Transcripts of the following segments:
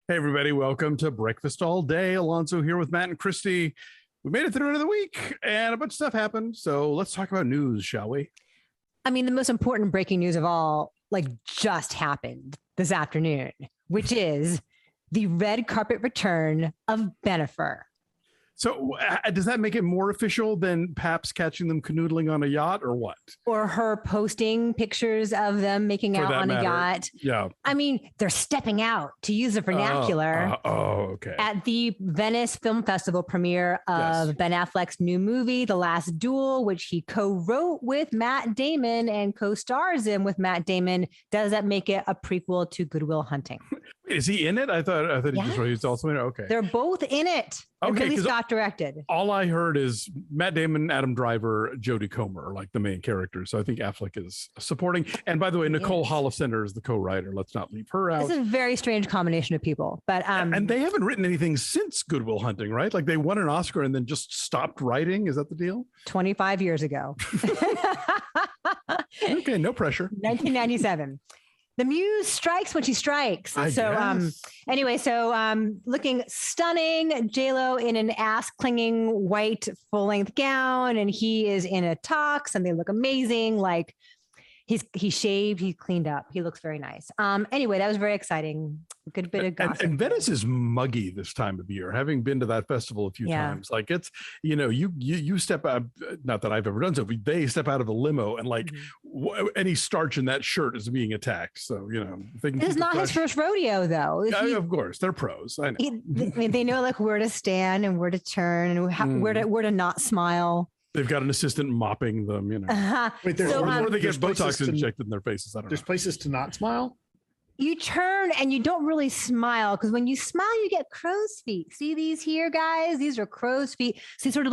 Hey, everybody. Welcome to Breakfast All Day. Alonso here with Matt and Christy. We made it through another week and a bunch of stuff happened. So let's talk about news, shall we? I mean, the most important breaking news of all, just happened this afternoon, which is the red carpet return of Bennifer. So does that make it more official than Paps catching them canoodling on a yacht or what? Or her posting pictures of them making out on a yacht. Yeah. I mean, they're stepping out, to use the vernacular, okay. at the Venice Film Festival premiere of Ben Affleck's new movie, The Last Duel, which he co-wrote with Matt Damon and co-stars in with Matt Damon. Does that make it a prequel to Good Will Hunting? Is he in it? I thought he was also in it. Okay. They're both in it. Okay, Ridley Scott directed. All I heard is Matt Damon, Adam Driver, Jodie Comer are like the main characters. So I think Affleck is supporting. And by the way, Nicole Holofcener is the co-writer. Let's not leave her out. It's a very strange combination of people. But and they haven't written anything since Good Will Hunting, right? Like they won an Oscar and then just stopped writing. Is that the deal? 25 years ago. Okay, no pressure. 1997. The muse strikes when she strikes. Anyway, looking stunning, J.Lo in an ass-clinging white full-length gown, and he is in a tux, and they look amazing. Like he shaved, he cleaned up. He looks very nice. Anyway, that was very exciting. Good bit of gossip. And Venice is muggy this time of year. Having been to that festival a few times, like it's, you step out, not that I've ever done so, but they step out of a limo and any starch in that shirt is being attacked. So, this is not his first rodeo though. Of course, they're pros. I know. They know where to stand and where to turn and where to not smile. They've got an assistant mopping them, Wait, or they get Botox injected in their faces. I don't know. There's places to not smile. You turn and you don't really smile because when you smile, you get crow's feet. See these here, guys? These are crow's feet. So you sort of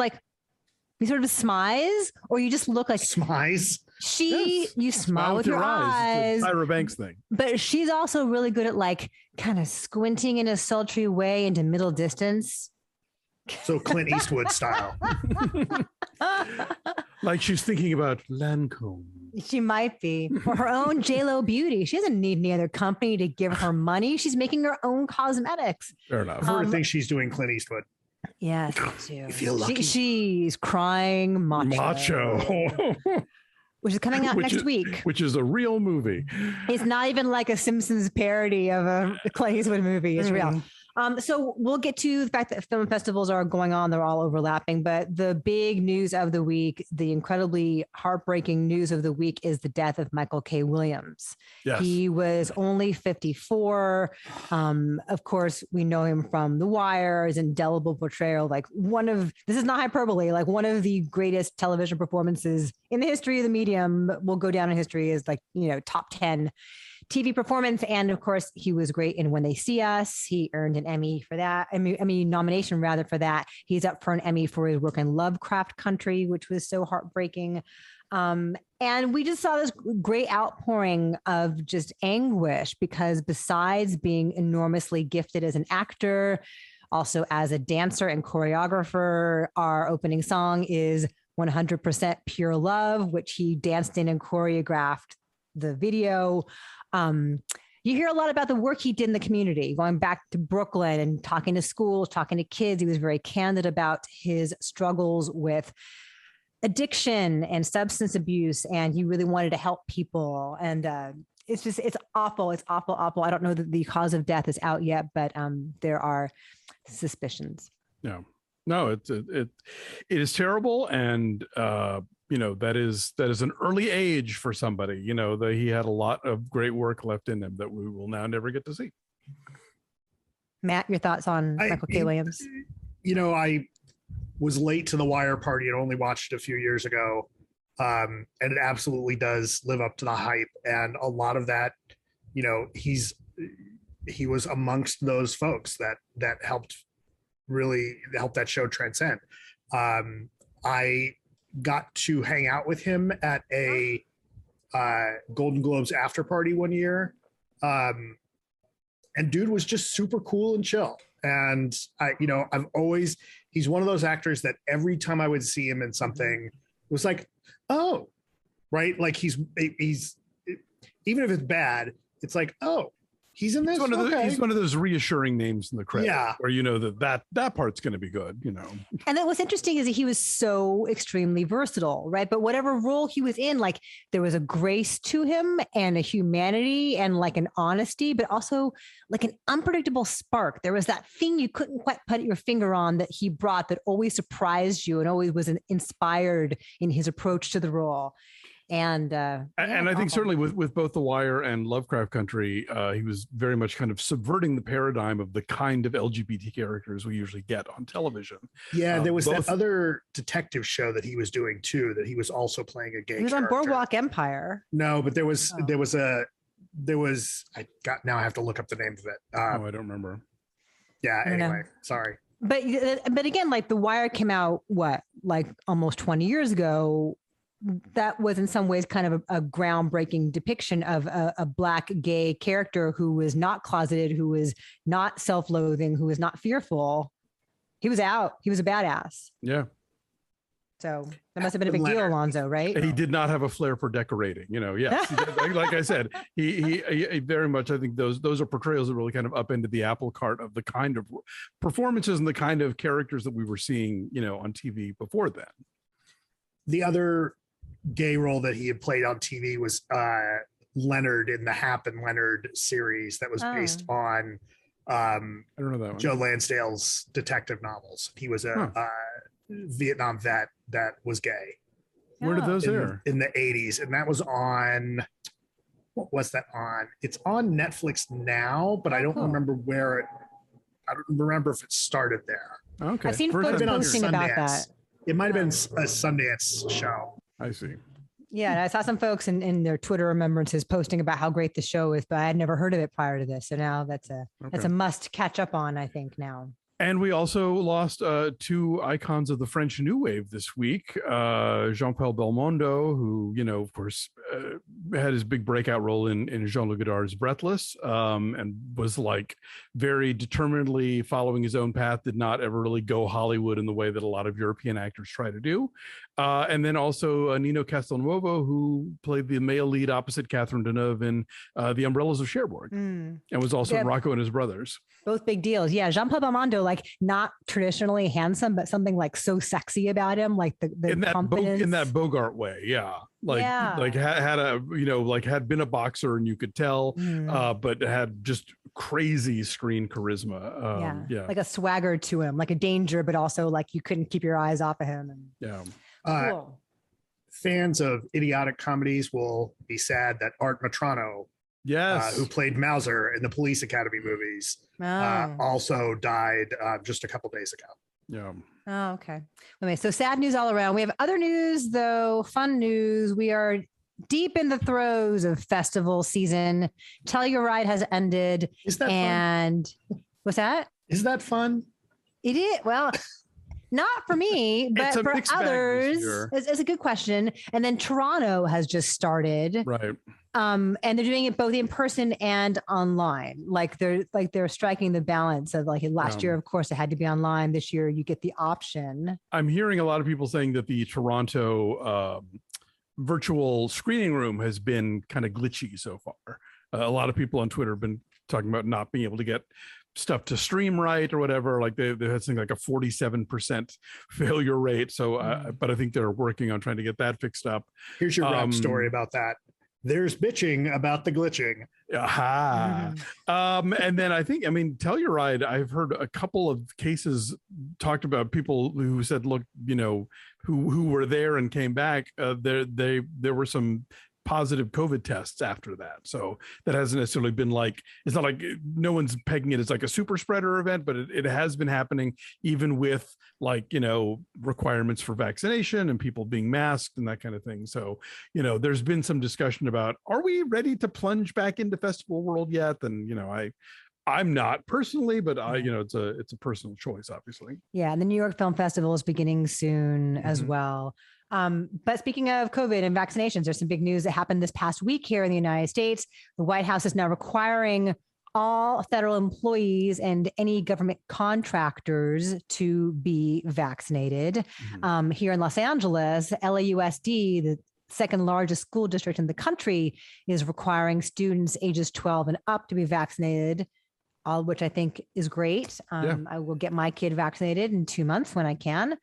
smize, or you just look like smize. You smile with your eyes. It's a Tyra Banks thing. But she's also really good at kind of squinting in a sultry way into middle distance. So Clint Eastwood style. Like she's thinking about Lancome. She might be. For her own J.Lo beauty. She doesn't need any other company to give her money. She's making her own cosmetics. Fair enough. I think she's doing Clint Eastwood. Yes, too. You feel lucky. She's crying macho. Which is coming out next week. Which is a real movie. It's not even like a Simpsons parody of a Clint Eastwood movie. It's real. So we'll get to the fact that film festivals are going on. They're all overlapping. But the big news of the week, the incredibly heartbreaking news of the week is the death of Michael K. Williams. Yes. He was only 54. Of course, we know him from The Wire, his indelible portrayal, this is not hyperbole, one of the greatest television performances in the history of the medium, will go down in history as top 10 TV performance. And of course, he was great in When They See Us. He earned an Emmy for that, Emmy nomination rather for that. He's up for an Emmy for his work in Lovecraft Country, which was so heartbreaking. And we just saw this great outpouring of just anguish because besides being enormously gifted as an actor, also as a dancer and choreographer, our opening song is 100% Pure Love, which he danced in and choreographed the video. You hear a lot about the work he did in the community, going back to Brooklyn and talking to schools, talking to kids. He was very candid about his struggles with addiction and substance abuse, and he really wanted to help people. And it's awful. It's awful. I don't know that the cause of death is out yet, but there are suspicions. No, it is terrible, and that is an early age for somebody. That he had a lot of great work left in him that we will now never get to see. Matt, your thoughts on Michael K. Williams? I was late to the Wire party and only watched it a few years ago, and it absolutely does live up to the hype. And a lot of that, he was amongst those folks that helped that show transcend. I got to hang out with him at a Golden Globes after party one year. And dude was just super cool and chill. And he's one of those actors that every time I would see him in something, it was like, oh, right. Like he's even if it's bad, it's like, oh, He's in this. He's one of those reassuring names in the credits, Yeah. where you know that part's going to be good, you know. And then what's interesting is that he was so extremely versatile, right? But whatever role he was in, like there was a grace to him and a humanity and like an honesty, but also like an unpredictable spark. There was that thing you couldn't quite put your finger on that he brought that always surprised you and always was inspired in his approach to the role. And I think certainly with both The Wire and Lovecraft Country, he was very much kind of subverting the paradigm of the kind of LGBT characters we usually get on television. Yeah, there was that other detective show that he was doing too, that he was also playing a gay He was character. on Boardwalk Empire. No, but now I have to look up the name of it. I don't remember. Yeah, anyway, sorry. But again, like The Wire came out, like almost 20 years ago. That was in some ways kind of a groundbreaking depiction of a Black gay character who was not closeted, who was not self-loathing, who was not fearful. He was out. He was a badass. Yeah. So that must have been a big deal, Alonso, right? He did not have a flair for decorating, you know. Yes, like I said, he very much. I think those are portrayals that really kind of upended the apple cart of the kind of performances and the kind of characters that we were seeing, you know, on TV before then. The other gay role that he had played on TV was Leonard in the Hap and Leonard series that was based on I don't know that one. Joe Lansdale's detective novels. He was a Vietnam vet that was gay. Where did those air? In the 80s. And that was on, what was that on? It's on Netflix now, but I don't remember I don't remember if it started there. Okay. I've seen folks posting about that. It might have been a Sundance show. I see. Yeah, I saw some folks in their Twitter remembrances posting about how great the show is, but I had never heard of it prior to this. So now that's a must catch up on, I think, now. And we also lost two icons of the French New Wave this week. Jean-Paul Belmondo, who, you know, of course, had his big breakout role in Jean-Luc Godard's Breathless, and was like very determinedly following his own path, did not ever really go Hollywood in the way that a lot of European actors try to do. And then also Nino Castelnuovo, who played the male lead opposite Catherine Deneuve in The Umbrellas of Cherbourg, and was also in Rocco and His Brothers. Both big deals. Yeah. Jean-Paul Belmondo, like not traditionally handsome, but something like so sexy about him, like the confidence. In that Bogart way. Yeah. Like had been a boxer and you could tell, but had just crazy screen charisma. Like a swagger to him, like a danger, but also like you couldn't keep your eyes off of him. Cool. Fans of idiotic comedies will be sad that Art Matrano, who played Mauser in the Police Academy movies, also died just a couple days ago. Yeah. Oh, okay. Anyway, so sad news all around. We have other news, though, fun news. We are deep in the throes of festival season. Telluride has ended. Is that fun? What's that? Is that fun? It is. Well, not for me, but for others. It's a good question. And then Toronto has just started. Right. And they're doing it both in person and online. Like they're striking the balance of like last year, of course, it had to be online. This year, you get the option. I'm hearing a lot of people saying that the Toronto virtual screening room has been kind of glitchy so far. A lot of people on Twitter have been talking about not being able to get stuff to stream right or whatever. Like they had something like a 47% failure rate. So, but I think they're working on trying to get that fixed up. Here's your rap story about that. There's bitching about the glitching. Aha. And then Telluride, I've heard a couple of cases talked about people who said, look, you know, who were there and came back. There were some positive COVID tests after that. So that hasn't necessarily been like, it's not like no one's pegging it as like a super spreader event, but it has been happening even with like, you know, requirements for vaccination and people being masked and that kind of thing. So, you know, there's been some discussion about, are we ready to plunge back into festival world yet? And, you know, I'm not personally, but it's a personal choice, obviously. Yeah. And the New York Film Festival is beginning soon as well. But speaking of COVID and vaccinations, there's some big news that happened this past week here in the United States. The White House is now requiring all federal employees and any government contractors to be vaccinated. Here in Los Angeles, LAUSD, the second largest school district in the country is requiring students ages 12 and up to be vaccinated, all which I think is great. I will get my kid vaccinated in 2 months when I can.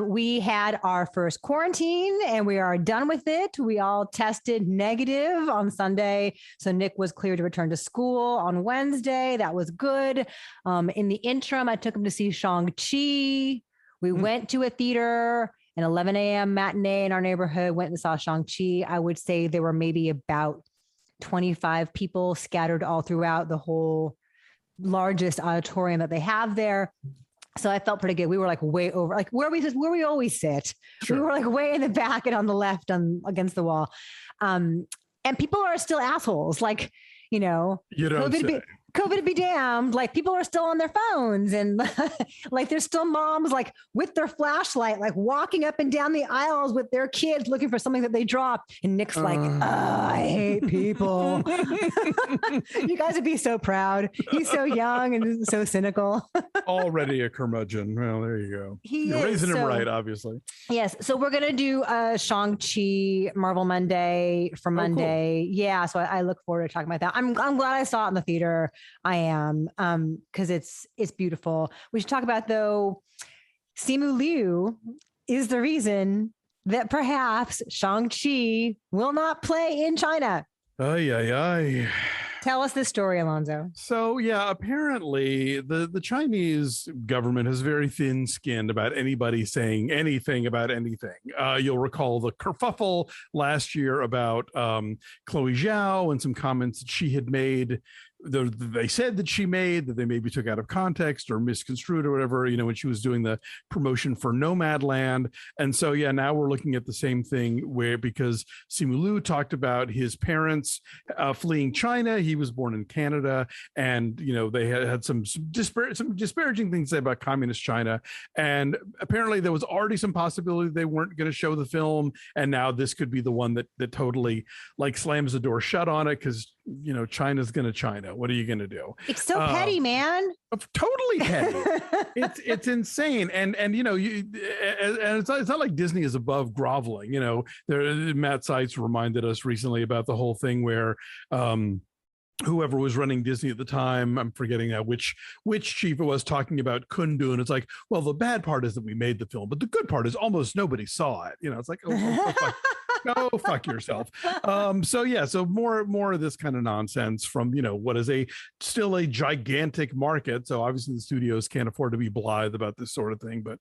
We had our first quarantine and we are done with it. We all tested negative on Sunday. So Nick was cleared to return to school on Wednesday. That was good. In the interim, I took him to see Shang-Chi. We went to a theater, an 11 a.m. matinee in our neighborhood, went and saw Shang-Chi. I would say there were maybe about 25 people scattered all throughout the whole largest auditorium that they have there. So I felt pretty good. We were like way over, like where we always sit. Sure. We were like way in the back and on the left against the wall. And people are still assholes. Like, you know, COVID be damned. Like people are still on their phones and like there's still moms like with their flashlight, like walking up and down the aisles with their kids looking for something that they dropped. And Nick's like, I hate people. You guys would be so proud. He's so young and so cynical. Already a curmudgeon. Well, there you go. You're raising him right, obviously. Yes. So we're going to do a Shang-Chi Marvel Monday for Monday. Cool. Yeah. So I look forward to talking about that. I'm glad I saw it in the theater. I am, because it's beautiful. We should talk about, though, Simu Liu is the reason that perhaps Shang-Chi will not play in China. Ay. Tell us this story, Alonso. So, yeah, apparently the Chinese government is very thin-skinned about anybody saying anything about anything. You'll recall the kerfuffle last year about Chloe Zhao and some comments that she had made. They said that she made that they maybe took out of context or misconstrued or whatever, you know, when she was doing the promotion for Nomadland. And so, yeah, now we're looking at the same thing because Simu Liu talked about his parents fleeing China. He was born in Canada, and, you know, they had some disparaging things to say about communist China. And apparently there was already some possibility they weren't going to show the film. And now this could be the one that totally like slams the door shut on it because, you know, China's going to China. What are you going to do? It's so petty, man. Totally petty. It's insane. And you know, it's not like Disney is above groveling. You know, Matt Seitz reminded us recently about the whole thing where whoever was running Disney at the time, I'm forgetting which chief it was, talking about Kundun. It's like, well, the bad part is that we made the film, but the good part is almost nobody saw it. You know, it's like, oh fuck. Go fuck yourself. So more of this kind of nonsense from, you know, what is still a gigantic market. So obviously the studios can't afford to be blithe about this sort of thing, but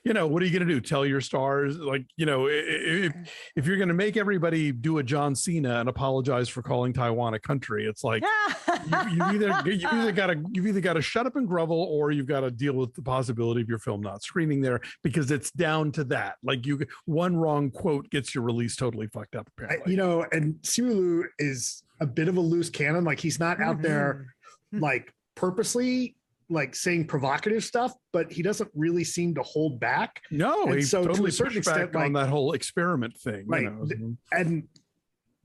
you know, what are you going to do? Tell your stars, like, you know, if you're going to make everybody do a John Cena and apologize for calling Taiwan a country, it's like you've either got to shut up and grovel, or you've got to deal with the possibility of your film not screening there, because it's down to that. Like one wrong quote gets your release totally fucked up. Apparently, you know, and Simu Liu is a bit of a loose cannon. Like he's not out there like purposely like saying provocative stuff, but he doesn't really seem to hold back. No, and he so totally to a certain extent, on that whole experiment thing. Right. You know? And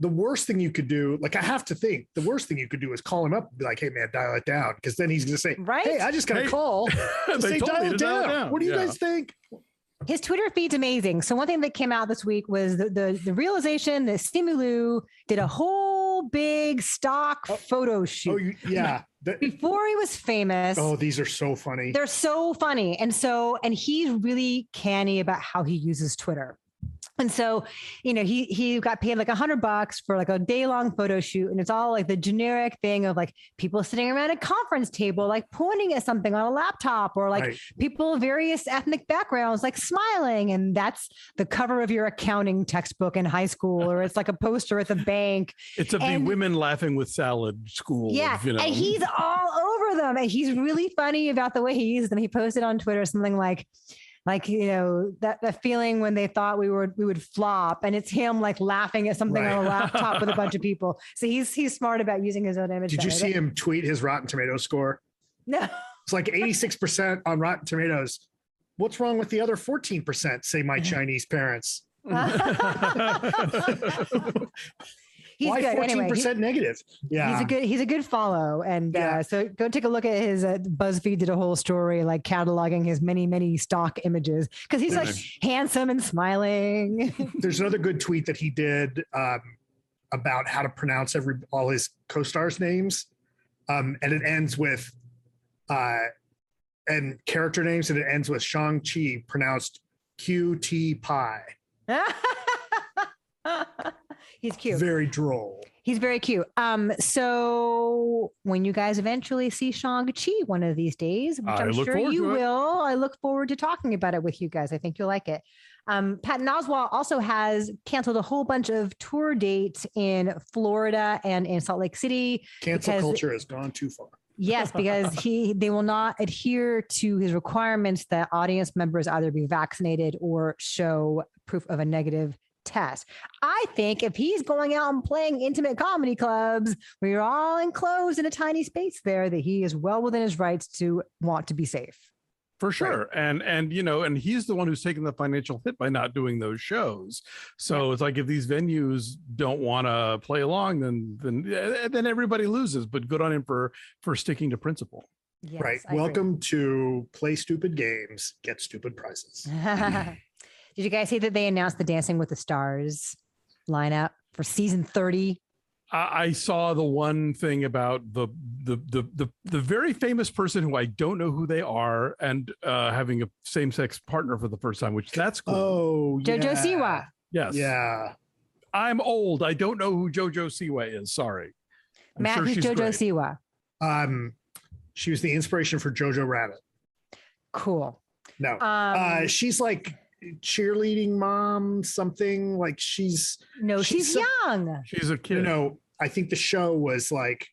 the worst thing you could do, like I have to think, the worst thing you could do is call him up and be like, hey man, dial it down. Because then he's going to say, hey, I just got a call. Say dial it down. What do you guys think? His Twitter feed's amazing. So one thing that came out this week was the realization that Simu Liu did a whole big stock photo shoot. Before he was famous. Oh, these are so funny. They're so funny. And he's really canny about how he uses Twitter. And so, you know, he got paid like $100 for like a day-long photo shoot. And it's all like the generic thing of like people sitting around a conference table, like pointing at something on a laptop, or like people of various ethnic backgrounds, like smiling. And that's the cover of your accounting textbook in high school, or it's like a poster at the bank. It's of the women laughing with salad school. Yeah. You know. And he's all over them. And he's really funny about the way he uses them. He posted on Twitter something like, you know, that feeling when they thought we would flop, and it's him like laughing at something on a laptop with a bunch of people. So he's smart about using his own image. Did you see him tweet his Rotten Tomatoes score? No. It's like 86% on Rotten Tomatoes. What's wrong with the other 14%? Say my Chinese parents. He's Why good. 14% negative? Yeah. He's a good follow. And so go take a look at his BuzzFeed did a whole story like cataloging his many stock images because he's like handsome and smiling. There's another good tweet that he did about how to pronounce all his co-stars' names. And it ends with and character names, and it ends with Shang-Chi pronounced QT Pie. He's cute. Very droll. He's very cute. So when you guys eventually see Shang-Chi one of these days, which I'm sure you will, I look forward to talking about it with you guys. I think you'll like it. Patton Oswalt also has canceled a whole bunch of tour dates in Florida and in Salt Lake City. Cancel culture has gone too far. Yes, because they will not adhere to his requirements that audience members either be vaccinated or show proof of a negative test. I think if he's going out and playing intimate comedy clubs where you're all enclosed in a tiny space there, that he is well within his rights to want to be safe. For sure. Right. And he's the one who's taking the financial hit by not doing those shows. So it's like if these venues don't want to play along, then everybody loses. But good on him for sticking to principle. Yes, right. Welcome to Play Stupid Games, Get Stupid Prizes. Did you guys see that they announced the Dancing with the Stars lineup for season 30? I saw the one thing about the very famous person who I don't know who they are and having a same-sex partner for the first time, which that's cool. Oh, Jojo Siwa. Yes. Yeah. I'm old. I don't know who Jojo Siwa is. Sorry. Matt, who's Jojo Siwa? She was the inspiration for Jojo Rabbit. Cool. No. She's like cheerleading mom, something like she's young. She's a kid. I think the show was like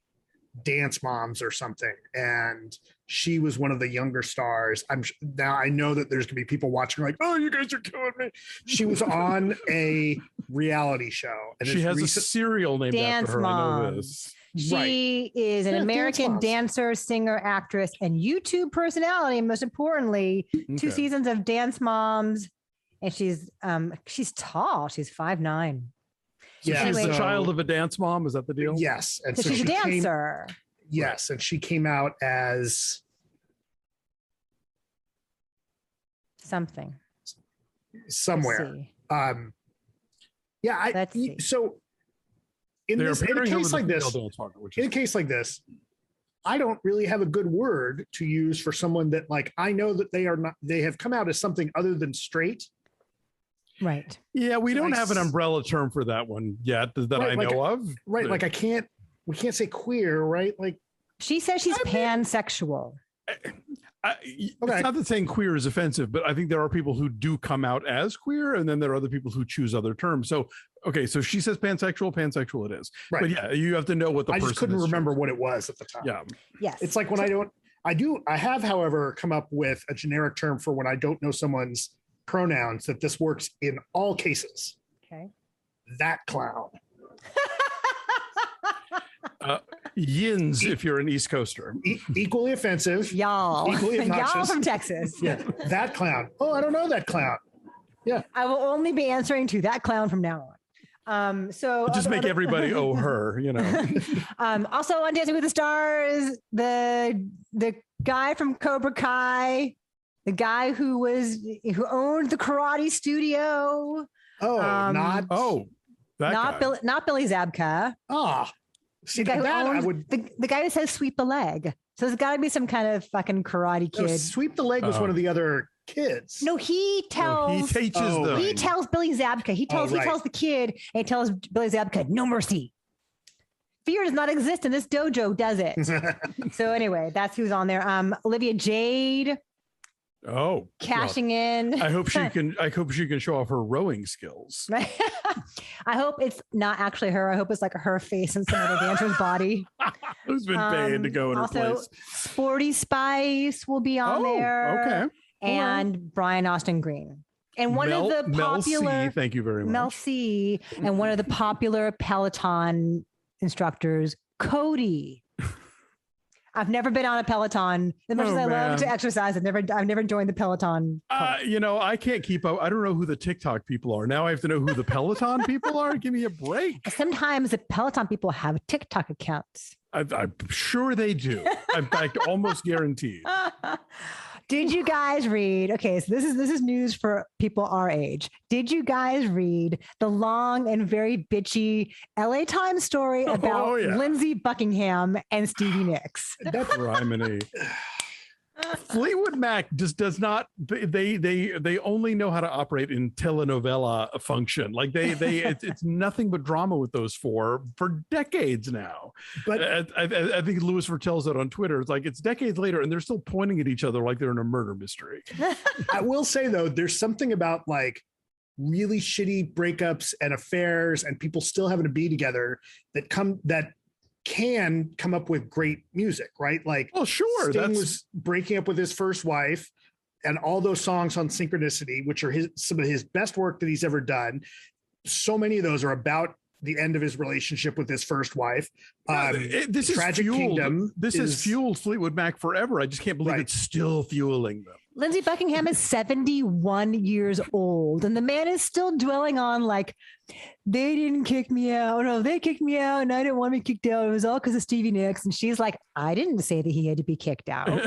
Dance Moms or something, and she was one of the younger stars. Now I know that there's gonna be people watching like, oh, you guys are killing me. She was on a reality show, and she has a cereal named Dance after her. Mom. I know this. She is an American dancer, singer, actress, and YouTube personality. And most importantly, 2 seasons of Dance Moms. And she's tall. She's 5'9". Yeah, she's the child of a dance mom. Is that the deal? Yes, and so she's a dancer. Yes, and she came out as something somewhere. So in a case like this, I don't really have a good word to use for someone that like I know that they have come out as something other than straight. Right. Yeah, we don't have an umbrella term for that one yet that I know of. Right. Like we can't say queer, right? Like she says she's pansexual. It's not that saying queer is offensive, but I think there are people who do come out as queer, and then there are other people who choose other terms. So, so she says pansexual it is. Right. But yeah, you have to know what the person is. I just couldn't remember what it was at the time. Yeah. Yes. It's like when I have, however, come up with a generic term for when I don't know someone's pronouns, that this works in all cases. Okay. That clown. Yins, if you're an East Coaster. Equally offensive. Y'all. Equally obnoxious. Y'all from Texas. Yeah. That clown. Oh, I don't know that clown. Yeah. I will only be answering to that clown from now on. So just make everybody owe her, Also on Dancing with the Stars, the guy from Cobra Kai, the guy who owned the karate studio. Not Billy Zabka. See, the guy who says sweep the leg. So there's got to be some kind of fucking karate kid. No, sweep the leg was one of the other kids. No, he tells. He teaches them. He tells Billy Zabka. He tells the kid, and he tells Billy Zabka, no mercy. Fear does not exist, and this dojo does it. So anyway, that's who's on there. Olivia Jade. Oh, cashing in. I hope she can show off her rowing skills. I hope it's not actually her. I hope it's like her face and some other dancer's body. Who's been paid to go in her place? Sporty Spice will be on there. Okay. And Brian Austin Green. And one of the popular Mel C, thank you very much. Mel C, and one of the popular Peloton instructors, Cody. I've never been on a Peloton. As much as I love to exercise, I've never joined the Peloton. I can't keep up. I don't know who the TikTok people are. Now I have to know who the Peloton people are. Give me a break. Sometimes the Peloton people have TikTok accounts. I'm sure they do. In fact, almost guaranteed. Did you guys read? Okay, so this is news for people our age. Did you guys read the long and very bitchy LA Times story about Lindsey Buckingham and Stevie Nicks? That's Rhymony. Fleetwood Mac just does not. They only know how to operate in telenovela function. Like it's nothing but drama with those four for decades now. But I think Louis tells it on Twitter. It's like it's decades later, and they're still pointing at each other like they're in a murder mystery. I will say though, there's something about like really shitty breakups and affairs, and people still having to be together that can come up with great music, right? Like, well, sure, Sting was breaking up with his first wife, and all those songs on Synchronicity, which are some of his best work that he's ever done. So many of those are about the end of his relationship with his first wife. This is Tragic Kingdom. This has fueled Fleetwood Mac forever. I just can't believe it's still fueling them. Lindsey Buckingham is 71 years old, and the man is still dwelling on like, they didn't kick me out. No, they kicked me out, and I didn't want to be kicked out. It was all because of Stevie Nicks. And she's like, I didn't say that he had to be kicked out.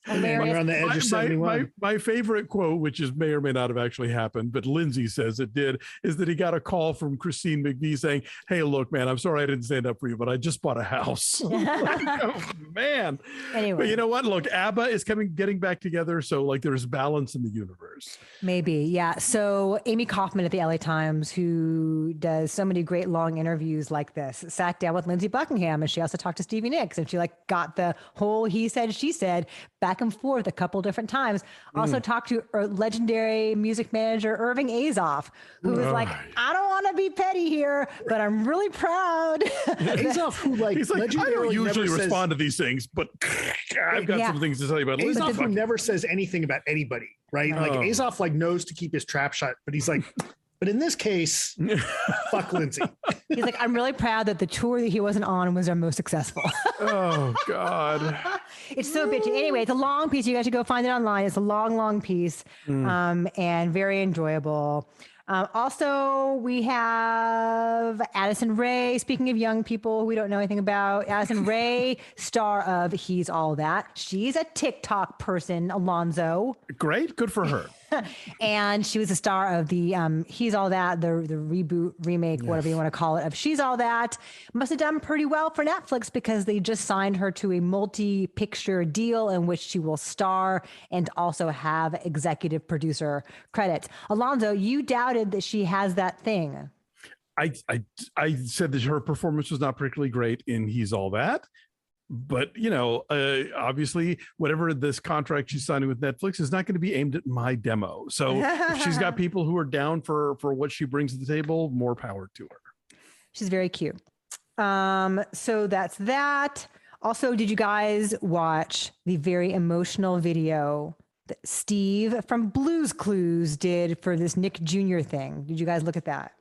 When you're on the edge of 71. My favorite quote, which may or may not have actually happened, but Lindsey says it did, is that he got a call from Christine McVie saying, "Hey, look, man, I'm sorry I didn't stand up for you, but I just bought a house." Like, oh, man. Anyway. But you know what? Look, ABBA is getting back together. So like there's balance in the universe. Maybe. Yeah. So Amy Kaufman at the LA Times, who does so many great long interviews like this, sat down with Lindsey Buckingham, and she also talked to Stevie Nicks, and she like got the whole he said, she said back and forth a couple different times. Also talked to legendary music manager Irving Azoff, who was like, I don't want to be petty here, but I'm really proud. Azoff, who he's like, I don't usually respond to these things, but I've got some things to tell you about Azoff, who never says anything about anybody, right? Like Azoff like knows to keep his trap shut, but he's like, but in this case, fuck Lindsey. He's like, I'm really proud that the tour that he wasn't on was our most successful. Oh, God. It's so bitchy. Anyway, it's a long piece. You guys should go find it online. It's a long, long piece and very enjoyable. Also, we have Addison Rae. Speaking of young people who we don't know anything about, Addison Rae, star of He's All That. She's a TikTok person, Alonso. Great. Good for her. And she was a star of the He's All That, the reboot, remake, whatever you want to call it, of She's All That. Must have done pretty well for Netflix because they just signed her to a multi-picture deal in which she will star and also have executive producer credits. Alonso, you doubted that she has that thing. I said that her performance was not particularly great in He's All That. But, you know, obviously, whatever this contract she's signing with Netflix is not going to be aimed at my demo. So if she's got people who are down for what she brings to the table, more power to her. She's very cute. So that's that. Also, did you guys watch the very emotional video that Steve from Blue's Clues did for this Nick Jr. thing? Did you guys look at that?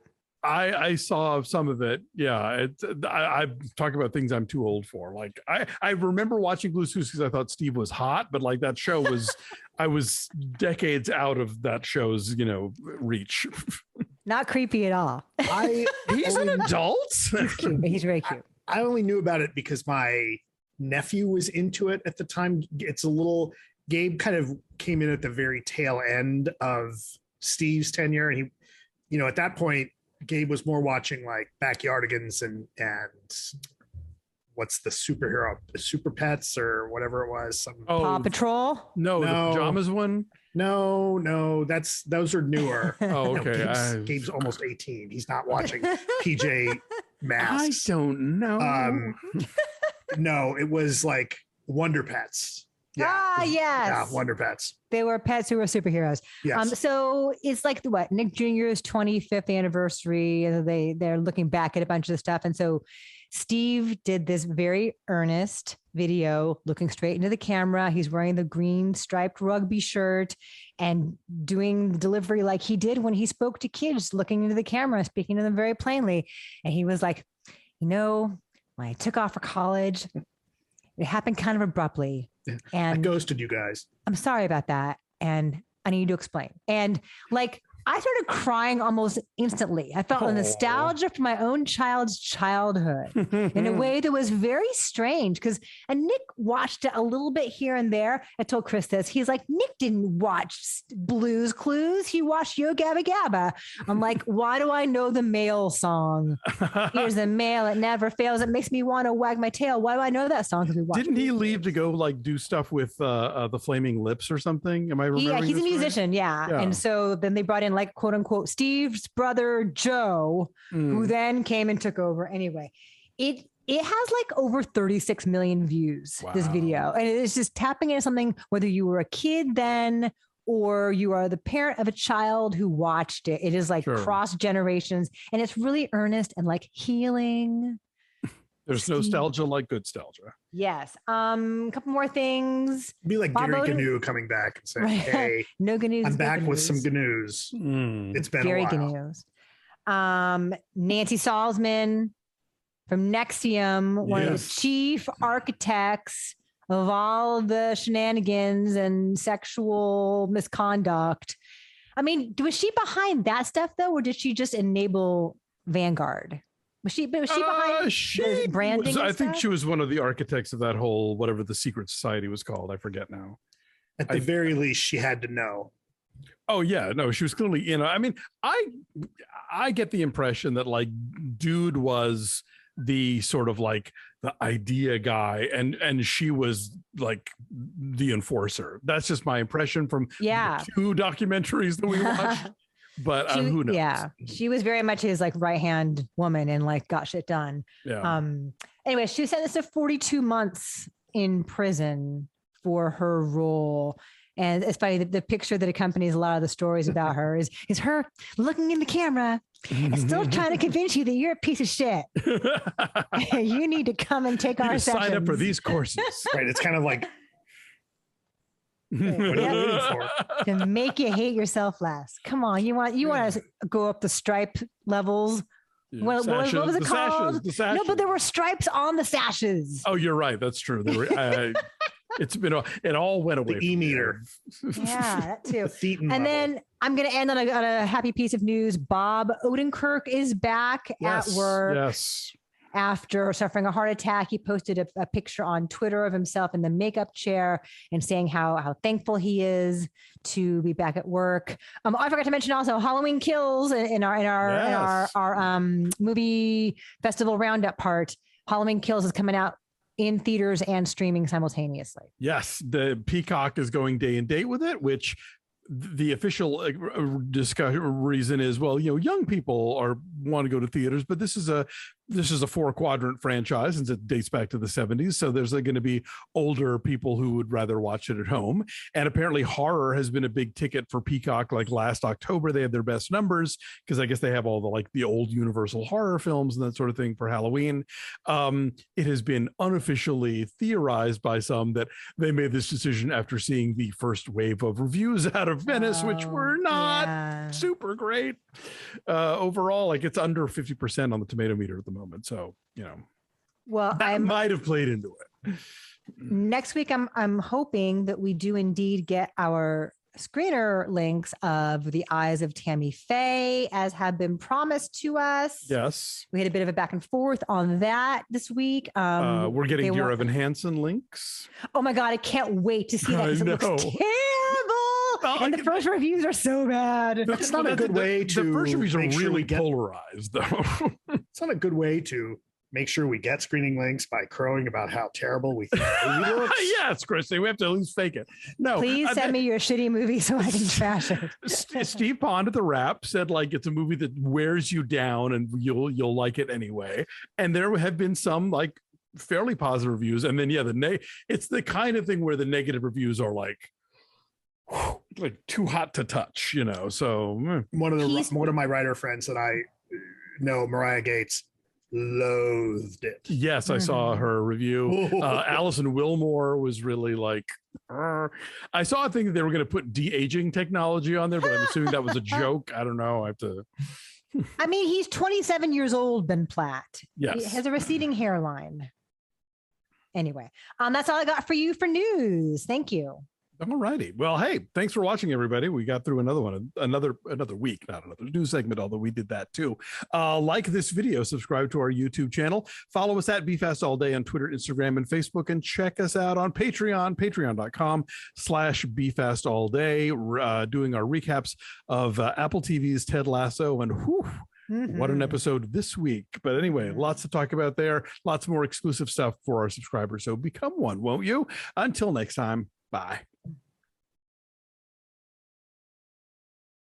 I saw some of it. Yeah. I talk about things I'm too old for. Like I remember watching Blue's Clues because I thought Steve was hot, but like that show was, I was decades out of that show's, reach. Not creepy at all. He's an adult. He's cute. He's very cute. I only knew about it because my nephew was into it at the time. Gabe kind of came in at the very tail end of Steve's tenure. And he, at that point, Gabe was more watching like Backyardigans and what's the superhero, Super Pets or whatever it was. Paw Patrol? No, the pajamas one. No, those are newer. Oh, okay. Gabe's almost 18. He's not watching PJ Masks. I don't know. No, it was like Wonder Pets. Yeah. Yes. Yeah, Wonder Pets. They were pets who were superheroes. Yes. So it's like Nick Jr.'s 25th anniversary. And they're looking back at a bunch of stuff. And so Steve did this very earnest video looking straight into the camera. He's wearing the green striped rugby shirt and doing the delivery like he did when he spoke to kids, looking into the camera, speaking to them very plainly. And he was like, when I took off for college, It happened kind of abruptly. And I ghosted you guys. I'm sorry about that. And I need to explain. And like, I started crying almost instantly. I felt a nostalgia for my own child's childhood in a way that was very strange and Nick watched it a little bit here and there. I told Chris this. He's like, Nick didn't watch Blue's Clues. He watched Yo Gabba Gabba. I'm like, why do I know the mail song? Here's the mail. It never fails. It makes me want to wag my tail. Why do I know that song? Because we watched Didn't he leave to go like do stuff with the Flaming Lips or something? Am I remembering? Yeah, he's a musician. Right? Yeah. And so then they brought in like quote unquote Steve's brother Joe, who then came and took over. Anyway, it has like over 36 million views, this video. And it's just tapping into something, whether you were a kid then or you are the parent of a child who watched it. It is like cross generations, and it's really earnest and like healing. There's nostalgia like good nostalgia. Yes. A couple more things. Be like Gary Gnu coming back and saying, "Hey, no GNUs. I'm back with some GNUs. It's been Gary a while." GNUs. Nancy Salzman from Nexium, one of the chief architects of all the shenanigans and sexual misconduct. I mean, was she behind that stuff though, or did she just enable Vanguard? Was she behind the branding? I think she was one of the architects of that whole, whatever the secret society was called. I forget now. At the very least, she had to know. Oh yeah, no, she was clearly, I mean, I get the impression that like dude was the sort of like the idea guy and she was like the enforcer. That's just my impression from the 2 documentaries that we watched. But who knows? Yeah, she was very much his like right hand woman and like got shit done. Yeah. Anyway, she was sentenced to 42 months in prison for her role. And it's funny that the picture that accompanies a lot of the stories about her is her looking in the camera and still trying to convince you that you're a piece of shit. You need to come and take our sessions. Sign up for these courses. Right. It's kind of like, what are you waiting for? To make you hate yourself less. Come on, you want to go up the stripe levels. What was it called? No, but there were stripes on the sashes. Oh, you're right. That's true. There were, it all went away. The E-meter. Yeah, that too. The and then I'm going to end on a happy piece of news. Bob Odenkirk is back at work. Yes. After suffering a heart attack, he posted a picture on Twitter of himself in the makeup chair and saying how thankful he is to be back at work. I forgot to mention also Halloween Kills in our movie festival roundup part. Halloween Kills is coming out in theaters and streaming simultaneously. Yes, the Peacock is going day and date with it, which the official reason is, well, young people want to go to theaters, but this is a 4-quadrant franchise and it dates back to the 70s. So there's going to be older people who would rather watch it at home. And apparently horror has been a big ticket for Peacock. Like last October, they had their best numbers because I guess they have all the old Universal horror films and that sort of thing for Halloween. It has been unofficially theorized by some that they made this decision after seeing the first wave of reviews out of Venice, which were not super great. Overall, it's under 50% on the tomato meter at the moment. So, well, that might have played into it. Next week, I'm hoping that we do indeed get our screener links of The Eyes of Tammy Faye, as have been promised to us. Yes. We had a bit of a back and forth on that this week. We're getting Dear Evan Hansen links. Oh my God, I can't wait to see that. It looks terrible. And the first reviews are so bad. It's not a good way to. The first reviews are really polarized, though. It's not a good way to make sure we get screening links by crowing about how terrible we think the movie looks. Yes, Christy, we have to at least fake it. No, please send me your shitty movie so I can trash it. Steve Pond at TheWrap said it's a movie that wears you down and you'll like it anyway. And there have been some fairly positive reviews, and then it's the kind of thing where the negative reviews are like too hot to touch, So one of my writer friends that I know, Mariah Gates, loathed it. Yes, I saw her review. Alison Wilmore was really I saw a thing that they were going to put de-aging technology on there, but I'm assuming that was a joke. I don't know. I have to. I mean, he's 27 years old, Ben Platt. Yes. He has a receding hairline. Anyway, that's all I got for you for news. Thank you. All righty. Well, hey, thanks for watching, everybody. We got through another one, another week, not another news segment, although we did that too. Like this video, subscribe to our YouTube channel, follow us at BeFast All Day on Twitter, Instagram, and Facebook, and check us out on Patreon, patreon.com/BeFast All Day, doing our recaps of Apple TV's Ted Lasso, and what an episode this week. But anyway, lots to talk about there, lots more exclusive stuff for our subscribers. So become one, won't you? Until next time, bye.